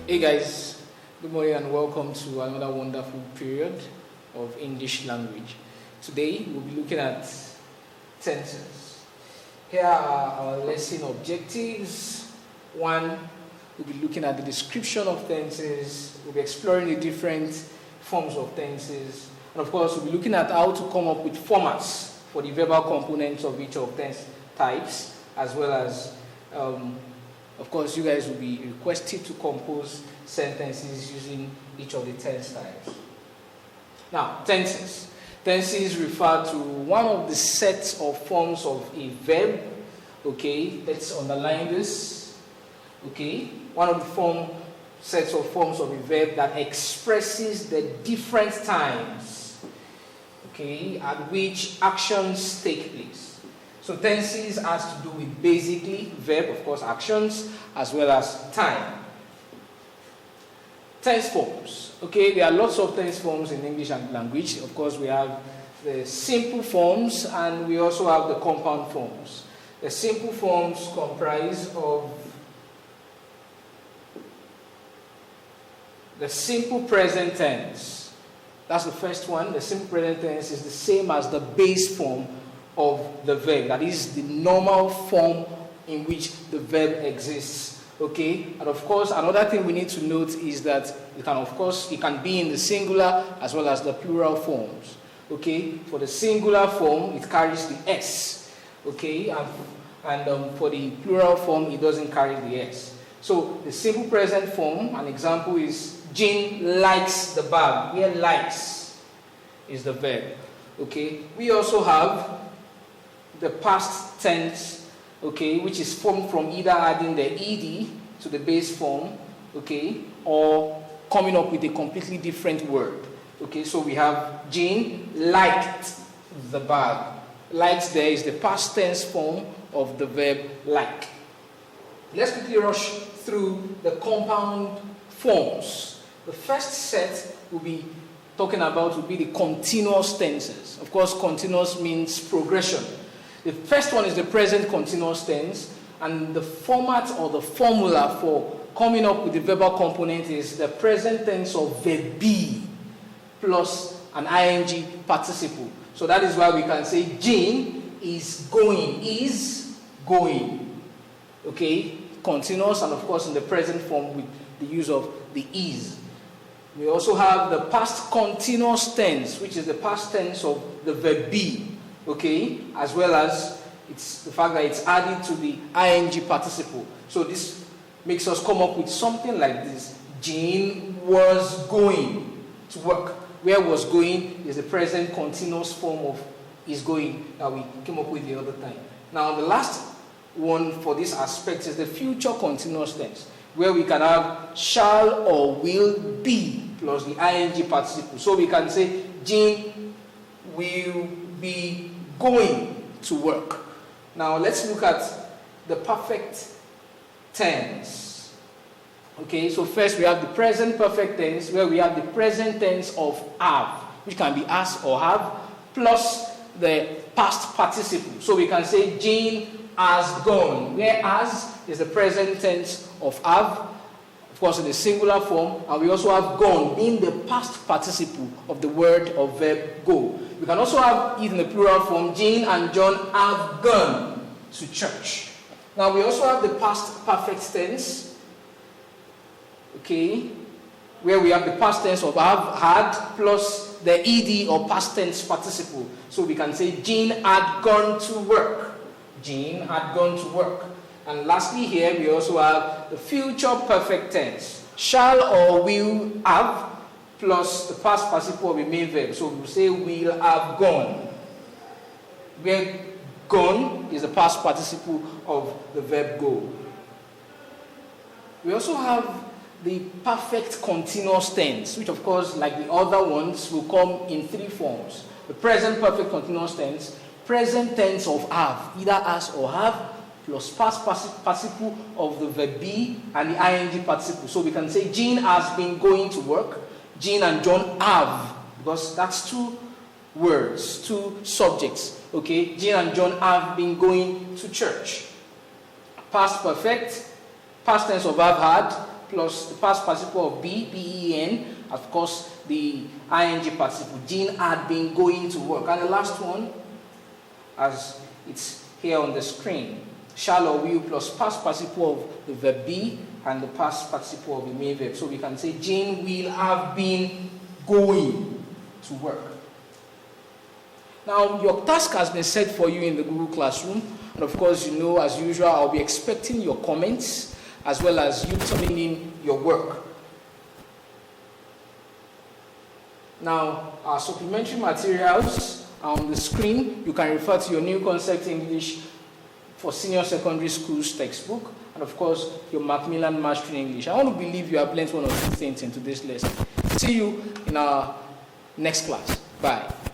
Hey guys, good morning and welcome to another wonderful period of English language. Today we'll be looking at tenses. Here are our lesson objectives. One, we'll be looking at the description of tenses. We'll be exploring the different forms of tenses. And of course, we'll be looking at how to come up with formats for the verbal components of each of tense types, as well as of course, you guys will be requested to compose sentences using each of the tense types. Now, tenses. Tenses refer to one of the sets of forms of a verb. Okay, let's underline this. Okay, one of the sets of forms of a verb that expresses the different times, okay, at which actions take place. So tenses has to do with basically verb, of course, actions, as well as time. Tense forms. Okay, there are lots of tense forms in English language. Of course, we have the simple forms and we also have the compound forms. The simple forms comprise of the simple present tense. That's the first one. The simple present tense is the same as the base form of the verb. That is the normal form in which the verb exists. Okay, and of course another thing we need to note is that it can be in the singular as well as the plural forms. Okay, for the singular form it carries the S. Okay, and for the plural form it doesn't carry the S. So the simple present form, an example is Jane likes the bag. Here likes is the verb. Okay, we also have the past tense, okay, which is formed from either adding the ed to the base form, okay, or coming up with a completely different word. Okay, so we have Jane liked the bag. Liked there is the past tense form of the verb like. Let's quickly rush through the compound forms. The first set we'll be talking about will be the continuous tenses. Of course, continuous means progression. The first one is the present continuous tense, and the format or the formula for coming up with the verbal component is the present tense of verb be plus an ing participle. So that is why we can say Jane is going. Okay, continuous, and of course in the present form with the use of the is. We also have the past continuous tense, which is the past tense of the verb be. Okay, as well as it's the fact that it's added to the ing participle. So this makes us come up with something like this. Jane was going to work. Where was going is the present continuous form of is going that we came up with the other time. Now the last one for this aspect is the future continuous tense, where we can have shall or will be plus the ing participle. So we can say Jane will be going to work. Now let's look at the perfect tense. Okay, so first we have the present perfect tense, where we have the present tense of have, which can be has or have, plus the past participle. So we can say Jane has gone, where has is the present tense of have, of course in the singular form, and we also have gone being the past participle of the word or verb go. We can also have it in the plural form. Jane and John have gone to church. Now we also have the past perfect tense, okay, where we have the past tense of have, had, plus the ed or past tense participle. So we can say Jane had gone to work. Jane had gone to work. And lastly here we also have the future perfect tense. Shall or will have plus the past participle of a main verb. So we will say will have gone. Where gone is the past participle of the verb go. We also have the perfect continuous tense, which of course, like the other ones, will come in three forms. The present perfect continuous tense, present tense of have, either has or have, plus past participle of the verb be and the ing participle. So we can say Jane has been going to work. Jane and John have, because that's two words, two subjects. Okay, Jane and John have been going to church. Past perfect, past tense of have had, plus the past participle of be, B-E-N, of course, the ing participle. Jean had been going to work. And the last one, as it's here on the screen, shall or will plus past participle of the verb be and the past participle of the main verb. So we can say Jane will have been going to work. Now, your task has been set for you in the Google Classroom. And of course, you know, as usual, I'll be expecting your comments as well as you turning in your work. Now, our supplementary materials are on the screen. You can refer to your New Concept English for Senior Secondary Schools textbook, and of course, your Macmillan Mastering English. I want to believe you have learned one or two things in today's lesson. See you in our next class. Bye.